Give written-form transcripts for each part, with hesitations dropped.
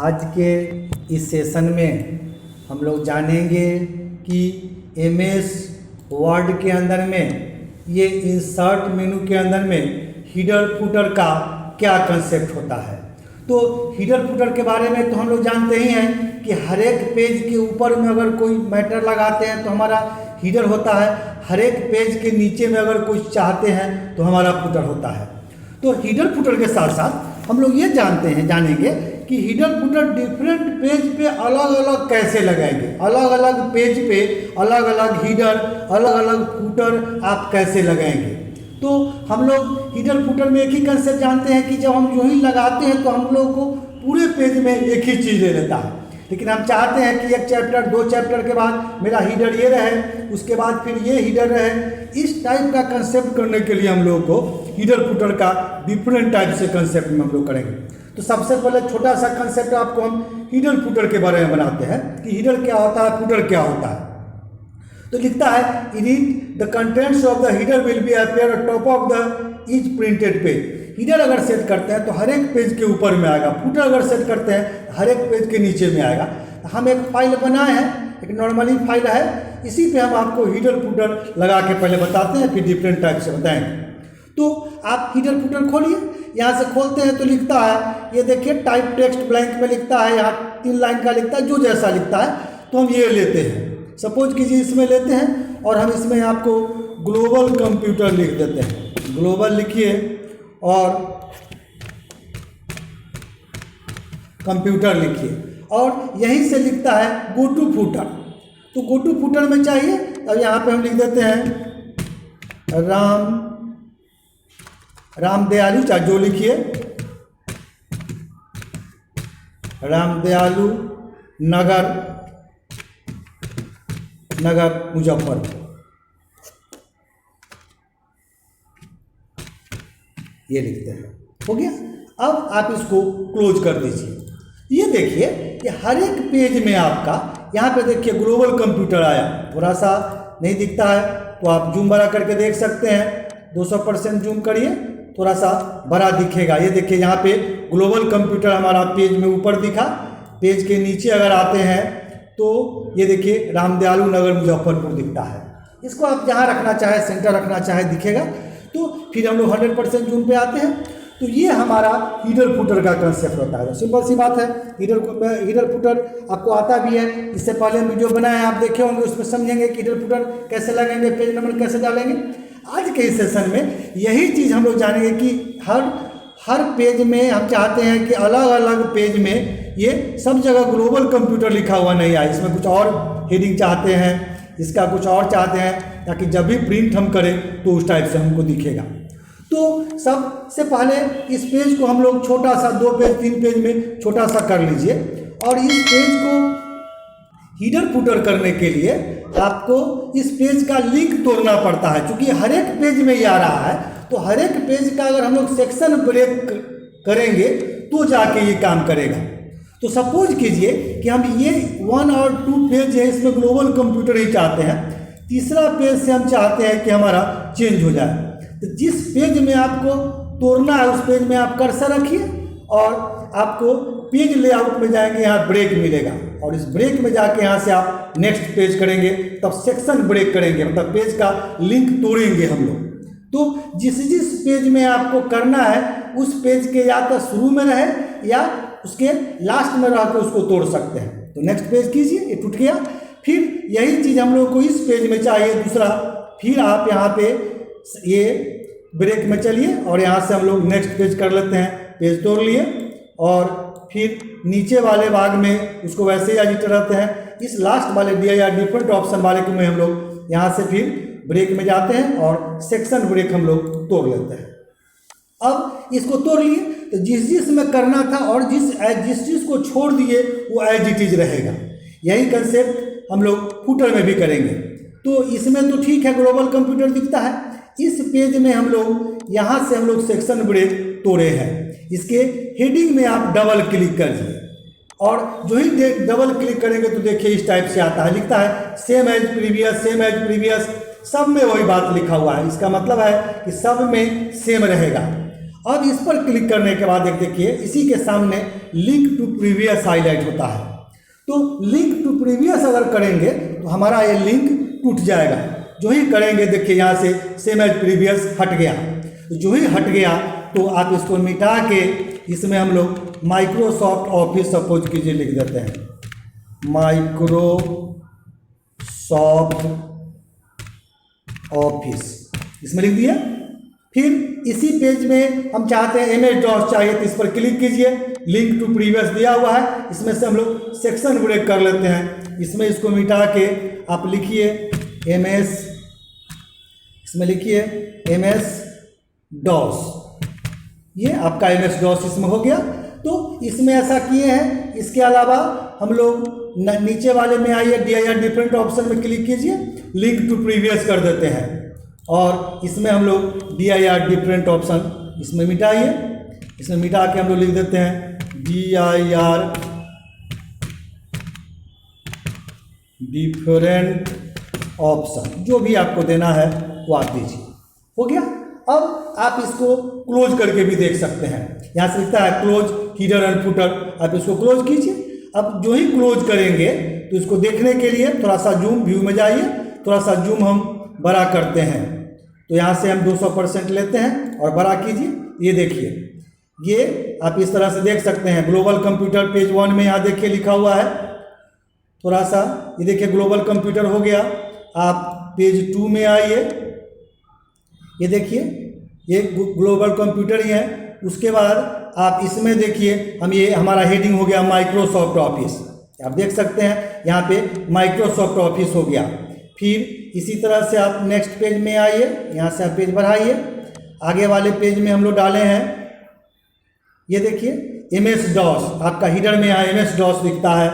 आज के इस सेशन में हम लोग जानेंगे कि एमएस वर्ड के अंदर में ये इंसर्ट मेनू के अंदर में हीडर फुटर का क्या कंसेप्ट होता है। तो हीडर फुटर के बारे में तो हम लोग जानते ही हैं कि हर एक पेज के ऊपर में अगर कोई मैटर लगाते हैं तो हमारा हीडर होता है, हर एक पेज के नीचे में अगर कुछ चाहते हैं तो हमारा फुटर होता है। तो हीडर फुटर के साथ साथ हम लोग ये जानेंगे कि हीडर फुटर डिफरेंट पेज पे अलग अलग कैसे लगाएंगे, अलग अलग पेज पे अलग अलग हीडर अलग अलग फुटर आप कैसे लगाएंगे। तो हम लोग हीडर फुटर में एक ही कंसेप्ट जानते हैं कि जब हम जो ही लगाते हैं तो हम लोग को पूरे पेज में एक ही चीज़ दे देता है, लेकिन हम चाहते हैं कि एक चैप्टर दो चैप्टर के बाद मेरा हीडर ये रहे, उसके बाद फिर ये हीडर रहे। इस टाइप का कंसेप्ट करने के लिए हम लोग को हीडर फुटर का डिफरेंट टाइप से कंसेप्ट में हम लोग करेंगे। तो सबसे पहले छोटा सा कंसेप्ट आपको हम हीडर फुटर के बारे में बनाते हैं कि हीडर क्या होता है, फुटर क्या होता है। तो लिखता है init the contents of the header will be appear top of the each printed page. Header अगर सेट करते हैं तो हर एक पेज के ऊपर में आएगा, फुटर अगर सेट करते हैं हर एक पेज के नीचे में आएगा। हम एक फाइल बनाए हैं, एक नॉर्मली फाइल है, इसी पे हम आपको हीडर फुटर लगा के पहले बताते हैं, फिर डिफरेंट टाइप से बताएंगे। तो आप हीडर फुटर खोलिए, यहाँ से खोलते हैं तो लिखता है, ये देखिए टाइप टेक्स्ट ब्लैंक में लिखता है, यहाँ 3 लाइन का लिखता है, जो जैसा लिखता है तो हम ये लेते हैं। सपोज कीजिए इसमें लेते हैं और हम इसमें आपको ग्लोबल कंप्यूटर लिख देते हैं। ग्लोबल लिखिए और कंप्यूटर लिखिए और यहीं से लिखता है गो टू फुटर। तो गो टू फुटर में चाहिए, अब यहाँ पे हम लिख देते हैं राम दयालु, चाहे जो लिखिए, राम दयालु नगर मुजफ्फरपुर। ये लिखते हैं, हो गया। अब आप इसको क्लोज कर दीजिए। ये देखिए कि हर एक पेज में आपका यहाँ पे देखिए ग्लोबल कंप्यूटर आया, थोड़ा सा नहीं दिखता है तो आप जूम बड़ा करके देख सकते हैं, 200% जूम करिए, थोड़ा सा बड़ा दिखेगा। ये देखिए यहाँ पे ग्लोबल कंप्यूटर हमारा पेज में ऊपर दिखा। पेज के नीचे अगर आते हैं तो ये देखिए रामदयालु नगर मुजफ्फरपुर दिखता है। इसको आप जहाँ रखना चाहे, सेंटर रखना चाहे दिखेगा। तो फिर हम लोग 100% जूम पे आते हैं। तो ये हमारा हीडर फुटर का कंसेप्ट होता है। सिंपल सी बात है, हीडर फुटर आपको आता भी है, इससे पहले हम वीडियो बनाए हैं, आप देखे होंगे, उसमें समझेंगे कि हीडर फुटर कैसे लगाएंगे, पेज नंबर कैसे डालेंगे। आज के इस सेशन में यही चीज़ हम लोग जानेंगे कि हर पेज में हम चाहते हैं कि अलग अलग पेज में ये सब जगह ग्लोबल कंप्यूटर लिखा हुआ नहीं आए, इसमें कुछ और हेडिंग चाहते हैं, इसका कुछ और चाहते हैं, ताकि जब भी प्रिंट हम करें तो उस टाइप से हमको दिखेगा। तो सबसे पहले इस पेज को हम लोग छोटा सा 2 पेज 3 पेज में छोटा सा कर लीजिए और इस पेज को हीडर फुटर करने के लिए आपको इस पेज का लिंक तोड़ना पड़ता है। क्योंकि हर एक पेज में ये आ रहा है, तो हर एक पेज का अगर हम लोग सेक्शन ब्रेक करेंगे तो जाके ये काम करेगा। तो सपोज कीजिए कि हम ये 1 और 2 पेज है, इसमें ग्लोबल कंप्यूटर ही चाहते हैं, तीसरा पेज से हम चाहते हैं कि हमारा चेंज हो जाए। तो जिस पेज में आपको तोड़ना है उस पेज में आप कर्सर रखिए और आपको पेज लेआउट में जाएंगे, यहाँ ब्रेक मिलेगा और इस ब्रेक में जाके यहाँ से आप नेक्स्ट पेज करेंगे, तब सेक्शन ब्रेक करेंगे, मतलब पेज का लिंक तोड़ेंगे हम लोग। तो जिस पेज में आपको करना है उस पेज के या तो शुरू में रहे या उसके लास्ट में रह के उसको तोड़ सकते हैं। तो नेक्स्ट पेज कीजिए, ये टूट गया। फिर यही चीज़ हम लोग को इस पेज में चाहिए दूसरा, फिर आप यहाँ पे ये ब्रेक में चलिए और यहाँ से हम लोग नेक्स्ट पेज कर लेते हैं। पेज तोड़ लिए और फिर नीचे वाले भाग में उसको वैसे ही एडिट रहते हैं, इस लास्ट वाले दिया या डिफरेंट ऑप्शन वाले को में हम लोग यहाँ से फिर ब्रेक में जाते हैं और सेक्शन ब्रेक हम लोग तोड़ लेते हैं। अब इसको तोड़ लिए तो जिस में करना था और जिस चीज़ को छोड़ दिए वो एज इट इज रहेगा। यही कंसेप्ट हम लोग फुटर में भी करेंगे। तो इसमें तो ठीक है, ग्लोबल कंप्यूटर दिखता है। इस पेज में हम लोग यहाँ से हम लोग सेक्शन ब्रेक तोड़े हैं, इसके हेडिंग में आप डबल क्लिक कर दिए और जो ही डबल क्लिक करेंगे तो देखिए इस टाइप से आता है, लिखता है सेम एज प्रीवियस, सब में वही बात लिखा हुआ है। इसका मतलब है कि सब में सेम रहेगा। अब इस पर क्लिक करने के बाद देखिए इसी के सामने लिंक टू प्रीवियस हाईलाइट होता है। तो लिंक टू प्रीवियस अगर करेंगे तो हमारा ये लिंक टूट जाएगा। जो ही करेंगे देखिए यहाँ से सेम एज प्रीवियस हट गया। जो ही हट गया तो आप इसको मिटा के इसमें हम लोग माइक्रोसॉफ्ट ऑफिस सपोज कीजिए लिख देते हैं, माइक्रोसॉफ्ट ऑफिस इसमें लिख दिया। फिर इसी पेज में हम चाहते हैं MS DOS चाहिए तो इस पर क्लिक कीजिए, लिंक टू प्रीवियस दिया हुआ है, इसमें से हम लोग सेक्शन ब्रेक कर लेते हैं। इसमें इसको मिटा के आप लिखिए MS, इसमें लिखिए MS DOS, ये आपका MS DOS इसमें हो गया। तो इसमें ऐसा किए हैं। इसके अलावा हम लोग नीचे वाले में आइए, DIR डिफरेंट ऑप्शन में क्लिक कीजिए, लिंक टू प्रीवियस कर देते हैं और इसमें हम लोग DIR डिफरेंट ऑप्शन इसमें मिटाइए। इसमें मिटा के हम लोग लिख देते हैं DIR डिफरेंट ऑप्शन, जो भी आपको देना है वो आप दीजिए। हो गया। अब आप इसको क्लोज करके भी देख सकते हैं। यहाँ से लिखता है क्लोज हीडर एंड फुटर, आप इसको क्लोज कीजिए। अब जो ही क्लोज करेंगे तो इसको देखने के लिए थोड़ा सा जूम व्यू में जाइए, थोड़ा सा जूम हम बड़ा करते हैं। तो यहाँ से हम 200% लेते हैं और बड़ा कीजिए। ये देखिए, ये आप इस तरह से देख सकते हैं। ग्लोबल कंप्यूटर पेज 1 में यहाँ देखिए लिखा हुआ है, थोड़ा सा ये देखिए ग्लोबल कंप्यूटर हो गया। आप पेज 2 में आइए, ये देखिए ये ग्लोबल कंप्यूटर ही है। उसके बाद आप इसमें देखिए हम ये हमारा हेडिंग हो गया माइक्रोसॉफ्ट ऑफिस, आप देख सकते हैं यहाँ पे माइक्रोसॉफ्ट ऑफिस हो गया। फिर इसी तरह से आप नेक्स्ट पेज में आइए, यहाँ से आप पेज बढ़ाइए। आगे वाले पेज में हम लोग डाले हैं, ये देखिए MS DOS, आपका हीडर में यहाँ MS DOS दिखता है।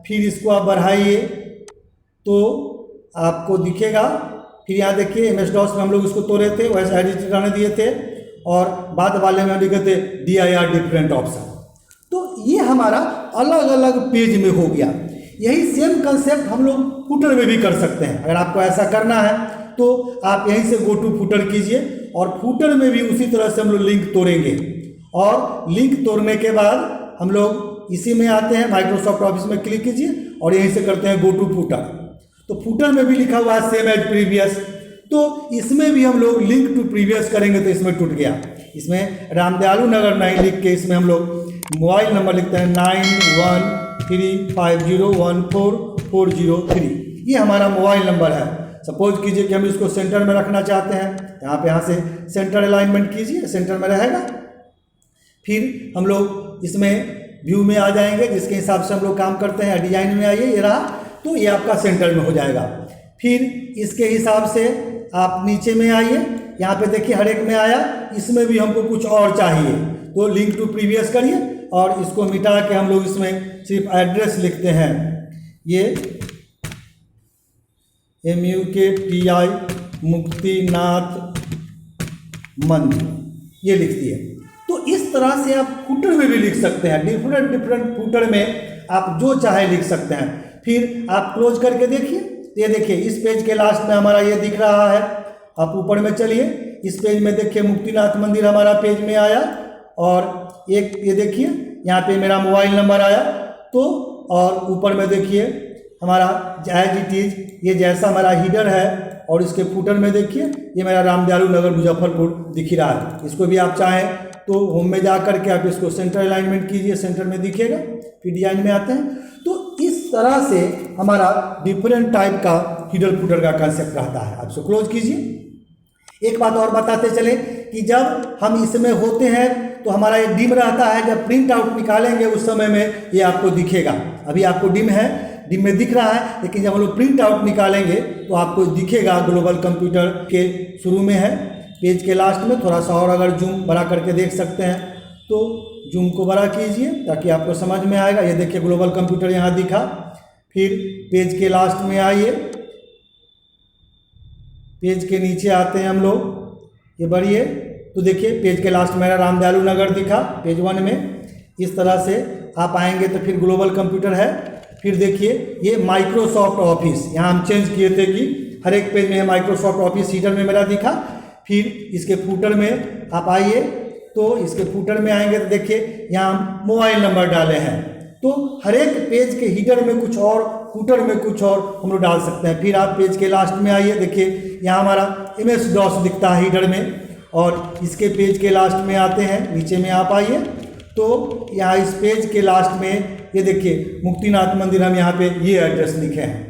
फिर इसको आप बढ़ाइए तो आपको दिखेगा। फिर यहाँ देखिए MS DOS में हम लोग इसको तोड़े थे, वैसे एडिट रहने दिए थे और बाद वाले में लिखे थे DIR डिफरेंट ऑप्शन। तो ये हमारा अलग अलग पेज में हो गया। यही सेम कंसेप्ट हम लोग फुटर में भी कर सकते हैं। अगर आपको ऐसा करना है तो आप यहीं से गो टू फुटर कीजिए और फुटर में भी उसी तरह से हम लोग लिंक तोड़ेंगे। और लिंक तोड़ने के बाद हम लोग इसी में आते हैं, माइक्रोसॉफ्ट ऑफिस में क्लिक कीजिए और यहीं से करते हैं गो टू फुटर। तो फुटर में भी लिखा हुआ है सेम एज प्रीवियस, तो इसमें भी हम लोग लिंक टू प्रीवियस करेंगे तो इसमें टूट गया। इसमें रामदयालु नगर नहीं लिख के इसमें हम लोग मोबाइल नंबर लिखते हैं 9135014403। ये हमारा मोबाइल नंबर है। सपोज कीजिए कि हम इसको सेंटर में रखना चाहते हैं, यहाँ से सेंटर अलाइनमेंट कीजिए, सेंटर में रहेगा। फिर हम लोग इसमें व्यू में आ जाएंगे, जिसके हिसाब से हम लोग काम करते हैं। डिजाइन में आइए, ये रहा, तो ये आपका सेंटर में हो जाएगा। फिर इसके हिसाब से आप नीचे में आइए, यहाँ पे देखिए हर एक में आया। इसमें भी हमको कुछ और चाहिए तो लिंक टू प्रीवियस करिए और इसको मिटा के हम लोग इसमें सिर्फ एड्रेस लिखते हैं, ये MUKTI मुक्तिनाथ मंदिर, ये लिख दिए। तो इस तरह से आप फुटर में भी लिख सकते हैं। डिफरेंट डिफरेंट फुटर में आप जो चाहे लिख सकते हैं। फिर आप क्लोज करके देखिए, ये देखिए इस पेज के लास्ट में हमारा ये दिख रहा है। आप ऊपर में चलिए, इस पेज में देखिए मुक्तिनाथ मंदिर हमारा पेज में आया और एक ये देखिए यहाँ पे मेरा मोबाइल नंबर आया। तो और ऊपर में देखिए हमारा एज इट इज, ये जैसा हमारा हीडर है और इसके फुटर में देखिए ये मेरा रामदयालु नगर मुजफ्फरपुर दिख रहा है। इसको भी आप चाहें तो होम में जा करके आप इसको सेंटर अलाइनमेंट कीजिए, सेंटर में दिखेगा। फिर डिजाइन में आते हैं। तो इस तरह से हमारा डिफरेंट टाइप का हीडर फुटर का कंसेप्ट रहता है। आप इसको क्लोज कीजिए। एक बात और बताते चले कि जब हम इसमें होते हैं तो हमारा ये डिम रहता है। जब प्रिंट आउट निकालेंगे उस समय में ये आपको दिखेगा। अभी आपको डिम है, डिम में दिख रहा है, लेकिन जब हम लोग प्रिंट आउट निकालेंगे तो आपको दिखेगा ग्लोबल कंप्यूटर के शुरू में है, पेज के लास्ट में। थोड़ा सा और अगर जूम बड़ा करके देख सकते हैं तो जूम को बड़ा कीजिए ताकि आपको समझ में आएगा। ये देखिए ग्लोबल कंप्यूटर यहाँ दिखा। फिर पेज के लास्ट में आइए, पेज के नीचे आते हैं हम लोग, ये बढ़िए तो देखिए पेज के लास्ट में मेरा रामदयालु नगर दिखा पेज 1 में। इस तरह से आप आएंगे तो फिर ग्लोबल कंप्यूटर है। फिर देखिए ये माइक्रोसॉफ्ट ऑफिस, यहाँ हम चेंज किए थे कि हर एक पेज में माइक्रोसॉफ्ट ऑफिस हीडर में मेरा दिखा। फिर इसके फुटर में आप आइए तो इसके फूटर में आएंगे तो देखिए यहाँ मोबाइल नंबर डाले हैं। तो हर एक पेज के हीडर में कुछ और, फूटर में कुछ और हम लोग डाल सकते हैं। फिर आप पेज के लास्ट में आइए, देखिए यहाँ हमारा MS-DOS दिखता है हीडर में, और इसके पेज के लास्ट में आते हैं, नीचे में आप आइए तो यहाँ इस पेज के लास्ट में ये देखिए मुक्तिनाथ मंदिर, हम यहाँ पे ये एड्रेस लिखे हैं।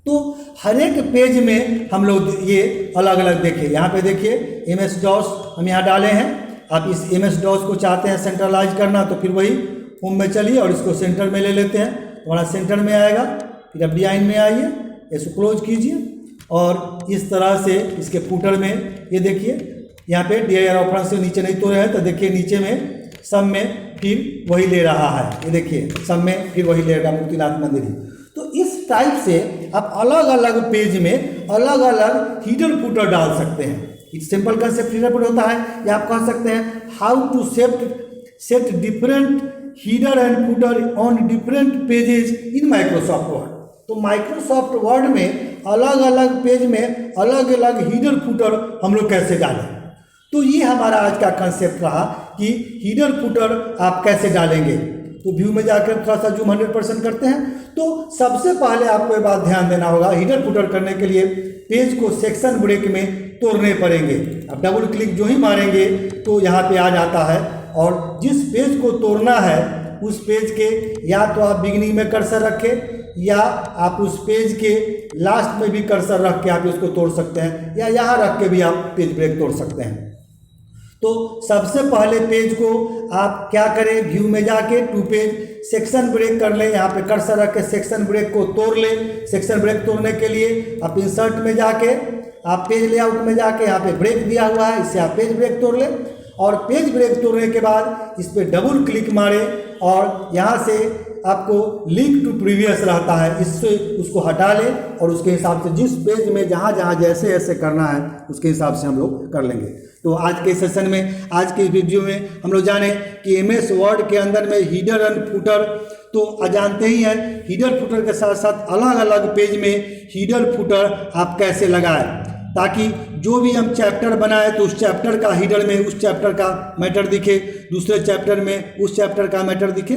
तो हर एक पेज में हम लोग ये अलग अलग देखिए, यहाँ पे देखिए MS-DOS हम यहाँ डाले हैं। आप इस MS-DOS को चाहते हैं सेंट्रलाइज करना तो फिर वही होम में चलिए और इसको सेंटर में ले लेते हैं, तो हमारा सेंटर में आएगा। फिर अब डिजाइन में आइए, इसको क्लोज कीजिए और इस तरह से इसके फूटर में ये देखिए यहाँ पे DIR रेफरेंस से नीचे नहीं तो रहे, तो देखिए नीचे में सब में फिर वही ले रहा है, ये देखिए सब में फिर वही लेगा मुक्तिनाथ मंदिर ही। तो इस टाइप से आप अलग अलग पेज में अलग अलग हीडर फूटर डाल सकते हैं। सिंपल कंसेप्ट हीडर फूटर होता है, या आप कह सकते हैं how to set different header and footer on different pages in Microsoft Word. तो माइक्रोसॉफ्ट वर्ड में अलग अलग पेज में अलग अलग हीडर फूटर हम लोग कैसे डालें। तो ये हमारा आज का कंसेप्ट रहा कि हीडर फूटर आप कैसे डालेंगे। तो व्यू में जाकर थोड़ा सा जूम 100% करते हैं। तो सबसे पहले आपको ये बात ध्यान देना होगा, हीडर फूटर करने के लिए पेज को सेक्शन ब्रेक में तोड़ने पड़ेंगे। अब डबल क्लिक जो ही मारेंगे तो यहाँ पे आ जाता है, और जिस पेज को तोड़ना है उस पेज के या तो आप बिगिनिंग में कर्सर रखें, या आप उस पेज के लास्ट में भी कर्सर रख के आप इसको तोड़ सकते हैं, या यहाँ रख के भी आप पेज ब्रेक तोड़ सकते हैं। तो सबसे पहले पेज को आप क्या करें, व्यू में जाके टू पेज सेक्शन ब्रेक कर लें, यहाँ पे कर्सर रख के सेक्शन ब्रेक को तोड़ लें। सेक्शन ब्रेक तोड़ने के लिए आप इंसर्ट में जाके आप पेज लेआउट में जाके यहाँ पे ब्रेक दिया हुआ है, इससे आप पेज ब्रेक तोड़ लें। और पेज ब्रेक तोड़ने के बाद इस पर डबल क्लिक मारें और यहाँ से आपको लिंक टू प्रीवियस रहता है, इससे उसको हटा लें और उसके हिसाब से जिस पेज में जहाँ जहाँ जैसे जैसे करना है उसके हिसाब से हम लोग कर लेंगे। तो आज के सेशन में, आज के वीडियो में हम लोग जाने कि MS वर्ड के अंदर में हीडर एंड फूटर, तो जानते ही हैं हीडर फूटर के साथ साथ अलग अलग पेज में हीडर फूटर आप कैसे लगाएं, ताकि जो भी हम चैप्टर बनाए तो उस चैप्टर का हीडर में उस चैप्टर का मैटर दिखे, दूसरे चैप्टर में उस चैप्टर का मैटर दिखे।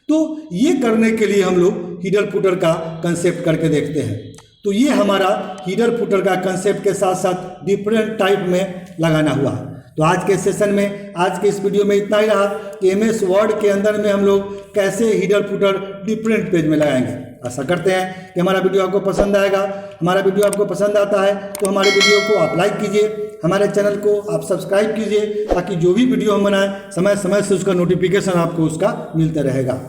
तो ये करने के लिए हम लोग हीडर फूटर का कंसेप्ट करके देखते हैं। तो ये हमारा हीडर फूटर का कंसेप्ट के साथ साथ डिफरेंट टाइप में लगाना हुआ है। तो आज के सेशन में, आज के इस वीडियो में इतना ही रहा कि MS वर्ड के अंदर में हम लोग कैसे हीडर फूटर डिफरेंट पेज में लगाएंगे। आशा करते हैं कि हमारा वीडियो आपको पसंद आएगा। हमारा वीडियो आपको पसंद आता है तो हमारे वीडियो को आप लाइक कीजिए, हमारे चैनल को आप सब्सक्राइब कीजिए, ताकि जो भी वीडियो हम बनाएं समय समय से उसका नोटिफिकेशन आपको उसका मिलता रहेगा।